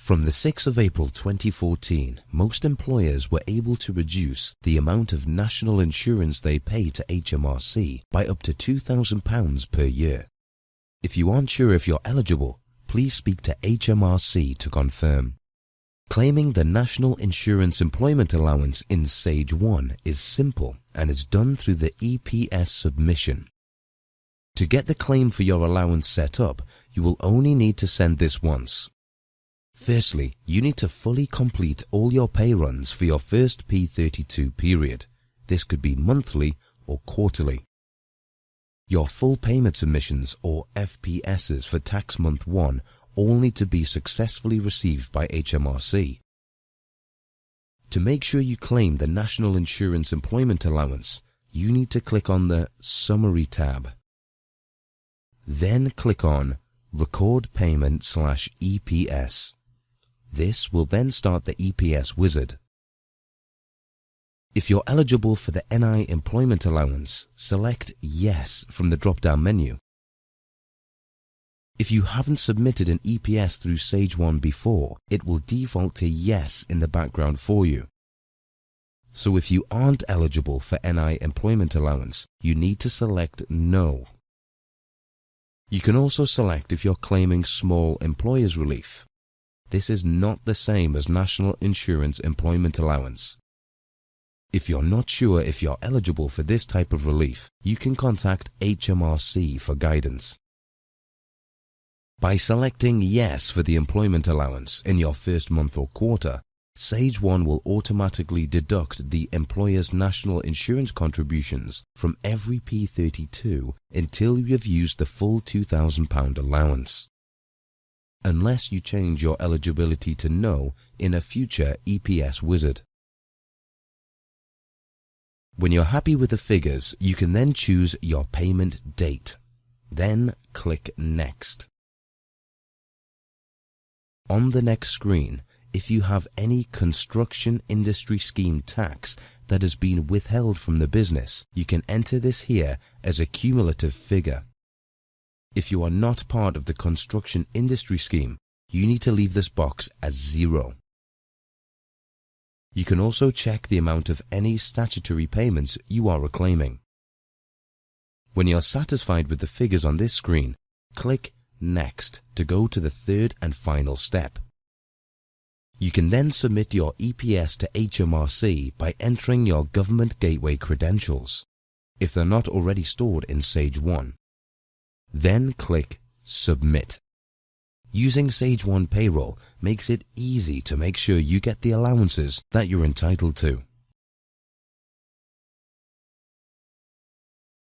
From the 6th of April 2014, most employers were able to reduce the amount of national insurance they pay to Hmrc by up to £2,000 per year. If you aren't sure if you're eligible, please speak to Hmrc to confirm. Claiming the National Insurance Employment Allowance in Stage 1 is simple and is done through the EPS submission. To get the claim for your allowance set up, you will only need to send this once. Firstly, you need to fully complete all your pay runs for your first P32 period. This could be monthly or quarterly. Your full payment submissions or FPSs for tax month 1 all need to be successfully received by Hmrc. To make sure you claim the National Insurance Employment Allowance, you need to click on the Summary tab. Then click on Record Payment/EPS. This will then start the EPS wizard. If you're eligible for the NI Employment Allowance, select Yes from the drop-down menu. If you haven't submitted an EPS through Stage 1 before, it will default to Yes in the background for you. So if you aren't eligible for NI Employment Allowance, you need to select No. You can also select if you're claiming Small Employers Relief. This is not the same as National Insurance Employment Allowance. If you're not sure if you're eligible for this type of relief, you can contact Hmrc for guidance. By selecting Yes for the employment allowance in your first month or quarter, Stage 1 will automatically deduct the employer's national insurance contributions from every P32 until you have used the full £2,000 allowance. Unless you change your eligibility to No in a future EPS wizard. When you're happy with the figures, you can then choose your payment date. Then click Next. On the next screen, if you have any construction industry scheme tax that has been withheld from the business, you can enter this here as a cumulative figure. If you are not part of the construction industry scheme, you need to leave this box as 0. You can also check the amount of any statutory payments you are reclaiming. When you're satisfied with the figures on this screen, click Next to go to the third and final step. You can then submit your EPS to Hmrc by entering your Government Gateway credentials, if they're not already stored in Stage 1. Then click Submit. Using Stage 1 Payroll makes it easy to make sure you get the allowances that you're entitled to.